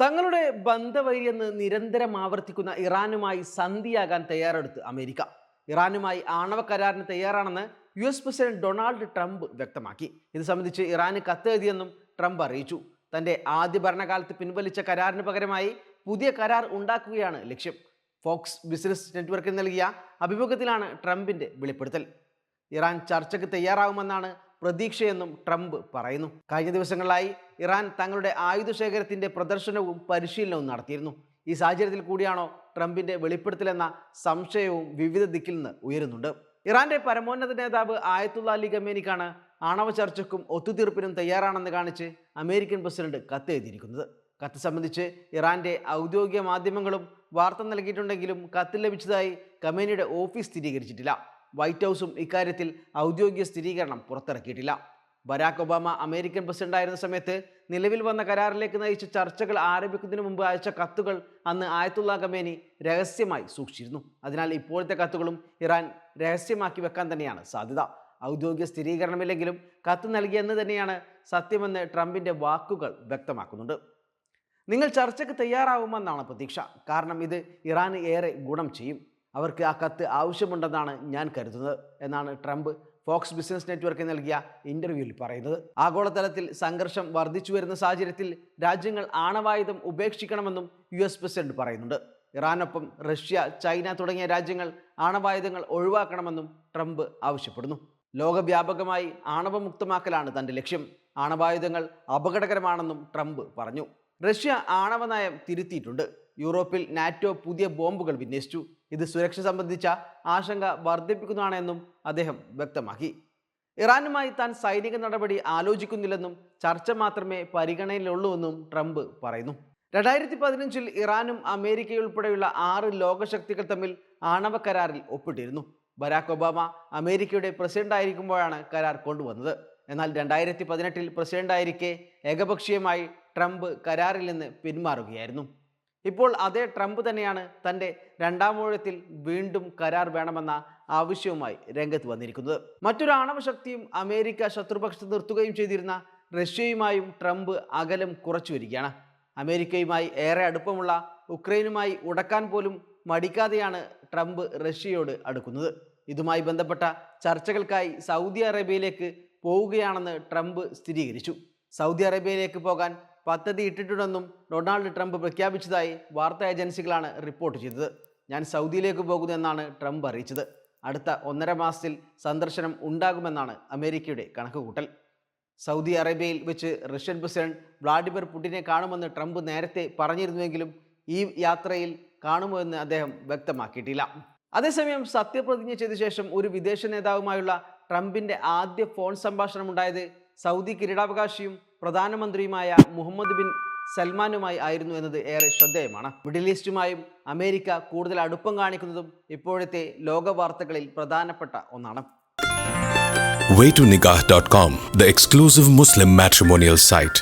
തങ്ങളുടെ ബന്ധവൈരിയെന്ന് നിരന്തരം ആവർത്തിക്കുന്ന ഇറാനുമായി സന്ധിയാകാൻ തയ്യാറെടുത്ത് അമേരിക്ക. ഇറാനുമായി ആണവ കരാറിന് തയ്യാറാണെന്ന് US പ്രസിഡന്റ് ഡൊണാൾഡ് ട്രംപ് വ്യക്തമാക്കി. ഇത് സംബന്ധിച്ച് ഇറാന് കത്തെഴുതിയെന്നും ട്രംപ് അറിയിച്ചു. തന്റെ ആദ്യ ഭരണകാലത്ത് പിൻവലിച്ച കരാറിന് പകരമായി പുതിയ കരാർ ഉണ്ടാക്കുകയാണ് ലക്ഷ്യം. ഫോക്സ് ബിസിനസ് നെറ്റ്വർക്കിന് നൽകിയ അഭിമുഖത്തിലാണ് ട്രംപിന്റെ വെളിപ്പെടുത്തൽ. ഇറാൻ ചർച്ചയ്ക്ക് തയ്യാറാവുമെന്നാണ് പ്രതീക്ഷയെന്നും ട്രംപ് പറയുന്നു. കഴിഞ്ഞ ദിവസങ്ങളിലായി ഇറാൻ തങ്ങളുടെ ആയുധ ശേഖരത്തിന്റെ പ്രദർശനവും പരിശീലനവും നടത്തിയിരുന്നു. ഈ സാഹചര്യത്തിൽ കൂടിയാണോ ട്രംപിന്റെ വെളിപ്പെടുത്തലെന്ന സംശയവും വിവിധ ദിക്കിൽ നിന്ന് ഉയരുന്നുണ്ട്. ഇറാന്റെ പരമോന്നത നേതാവ് ആയത്തുള്ള അലി ഖമേനിക്കാണ് ആണവ ചർച്ചയ്ക്കും ഒത്തുതീർപ്പിനും തയ്യാറാണെന്ന് കാണിച്ച് അമേരിക്കൻ പ്രസിഡന്റ് കത്തെഴുതിയിരിക്കുന്നത്. കത്ത് സംബന്ധിച്ച് ഇറാന്റെ ഔദ്യോഗിക മാധ്യമങ്ങളും വാർത്ത നൽകിയിട്ടുണ്ടെങ്കിലും കത്ത് ലഭിച്ചതായി ഖമേനിയുടെ ഓഫീസ് സ്ഥിരീകരിച്ചിട്ടില്ല. വൈറ്റ് ഹൗസും ഇക്കാര്യത്തിൽ ഔദ്യോഗിക സ്ഥിരീകരണം പുറത്തിറക്കിയിട്ടില്ല. ബരാക് ഒബാമ അമേരിക്കൻ പ്രസിഡന്റായിരുന്ന സമയത്ത് നിലവിൽ വന്ന കരാറിലേക്ക് നയിച്ച ചർച്ചകൾ ആരംഭിക്കുന്നതിന് മുമ്പ് അയച്ച കത്തുകൾ അന്ന് ആയത്തുള്ള ഖമേനി രഹസ്യമായി സൂക്ഷിച്ചിരുന്നു. അതിനാൽ ഇപ്പോഴത്തെ കത്തുകളും ഇറാൻ രഹസ്യമാക്കി വെക്കാൻ തന്നെയാണ് സാധ്യത. ഔദ്യോഗിക സ്ഥിരീകരണമില്ലെങ്കിലും കത്ത് നൽകിയെന്ന് തന്നെയാണ് സത്യമെന്ന് ട്രംപിന്റെ വാക്കുകൾ വ്യക്തമാക്കുന്നുണ്ട്. നിങ്ങൾ ചർച്ചയ്ക്ക് തയ്യാറാവുമെന്നാണ് പ്രതീക്ഷ. കാരണം ഇത് ഇറാന് ഏറെ ഗുണം ചെയ്യും. അവർക്ക് ആ കത്ത് ആവശ്യമുണ്ടെന്നാണ് ഞാൻ കരുതുന്നത് എന്നാണ് ട്രംപ് ഫോക്സ് ബിസിനസ് നെറ്റ്വർക്കിന് നൽകിയ ഇന്റർവ്യൂവിൽ പറയുന്നത്. ആഗോളതലത്തിൽ സംഘർഷം വർദ്ധിച്ചു വരുന്ന സാഹചര്യത്തിൽ രാജ്യങ്ങൾ ആണവായുധം ഉപേക്ഷിക്കണമെന്നും US പ്രസിഡന്റ് പറയുന്നുണ്ട്. ഇറാനൊപ്പം റഷ്യ, ചൈന തുടങ്ങിയ രാജ്യങ്ങൾ ആണവായുധങ്ങൾ ഒഴിവാക്കണമെന്നും ട്രംപ് ആവശ്യപ്പെടുന്നു. ലോകവ്യാപകമായി ആണവമുക്തമാക്കലാണ് തന്റെ ലക്ഷ്യം. ആണവായുധങ്ങൾ അപകടകരമാണെന്നും ട്രംപ് പറഞ്ഞു. റഷ്യ ആണവ നയം തിരുത്തിയിട്ടുണ്ട്. യൂറോപ്പിൽ നാറ്റോ പുതിയ ബോംബുകൾ വിന്യസിച്ചു. ഇത് സുരക്ഷ സംബന്ധിച്ച ആശങ്ക വർദ്ധിപ്പിക്കുന്നതാണെന്നും അദ്ദേഹം വ്യക്തമാക്കി. ഇറാനുമായി താൻ സൈനിക നടപടി ആലോചിക്കുന്നില്ലെന്നും ചർച്ച മാത്രമേ പരിഗണനയിലുള്ളൂവെന്നും ട്രംപ് പറയുന്നു. 2015 ഇറാനും അമേരിക്കയുൾപ്പെടെയുള്ള 6 ലോകശക്തികൾ തമ്മിൽ ആണവ കരാറിൽ ഒപ്പിട്ടിരുന്നു. ബരാക് ഒബാമ അമേരിക്കയുടെ പ്രസിഡന്റായിരിക്കുമ്പോഴാണ് കരാർ കൊണ്ടുവന്നത്. എന്നാൽ 2018 പ്രസിഡന്റായിരിക്കെ ഏകപക്ഷീയമായി ട്രംപ് കരാറിൽ നിന്ന് പിന്മാറുകയായിരുന്നു. ഇപ്പോൾ അതേ ട്രംപ് തന്നെയാണ് തൻ്റെ രണ്ടാം ഊഴത്തിൽ വീണ്ടും കരാർ വേണമെന്ന ആവശ്യവുമായി രംഗത്ത് വന്നിരിക്കുന്നത്. മറ്റൊരു ആണവ ശക്തിയും അമേരിക്ക ശത്രുപക്ഷത്ത് നിർത്തുകയും ചെയ്തിരുന്ന റഷ്യയുമായും ട്രംപ് അകലം കുറച്ചു വരികയാണ്. അമേരിക്കയുമായി ഏറെ അടുപ്പമുള്ള ഉക്രൈനുമായി ഉടക്കാൻ പോലും മടിക്കാതെയാണ് ട്രംപ് റഷ്യയോട് അടുക്കുന്നത്. ഇതുമായി ബന്ധപ്പെട്ട ചർച്ചകൾക്കായി സൗദി അറേബ്യയിലേക്ക് പോവുകയാണെന്ന് ട്രംപ് സ്ഥിരീകരിച്ചു. സൗദി അറേബ്യയിലേക്ക് പോകാൻ പദ്ധതി ഇട്ടിട്ടുണ്ടെന്നും ഡൊണാൾഡ് ട്രംപ് പ്രഖ്യാപിച്ചതായി വാർത്താ ഏജൻസികളാണ് റിപ്പോർട്ട് ചെയ്തത്. ഞാൻ സൗദിയിലേക്ക് പോകുമെന്നാണ് ട്രംപ് അറിയിച്ചത്. അടുത്ത 1.5 മാസത്തിൽ സന്ദർശനം ഉണ്ടാകുമെന്നാണ് അമേരിക്കയുടെ കണക്കുകൂട്ടൽ. സൗദി അറേബ്യയിൽ വെച്ച് റഷ്യൻ പ്രസിഡന്റ് വ്ളാഡിമിർ പുടിനെ കാണുമെന്ന് ട്രംപ് നേരത്തെ പറഞ്ഞിരുന്നുവെങ്കിലും ഈ യാത്രയിൽ കാണുമോ എന്ന് അദ്ദേഹം വ്യക്തമാക്കിയിട്ടില്ല. അതേസമയം സത്യപ്രതിജ്ഞ ചെയ്ത ശേഷം ഒരു വിദേശ നേതാവുമായുള്ള ട്രംപിന്റെ ആദ്യ ഫോൺ സംഭാഷണം ഉണ്ടായത് സൗദി കിരീടാവകാശിയും പ്രധാനമന്ത്രിയുമായ മുഹമ്മദ് ബിൻ സൽമാനുമായി ആയിരുന്നു എന്നത് ഏറെ ശ്രദ്ധേയമാണ്. മിഡിൽ ഈസ്റ്റുമായും അമേരിക്ക കൂടുതൽ അടുപ്പം കാണിക്കുന്നതും ഇപ്പോഴത്തെ ലോക വാർത്തകളിൽ പ്രധാനപ്പെട്ട ഒന്നാണ്. Waytonikah.com, the exclusive Muslim matrimonial site.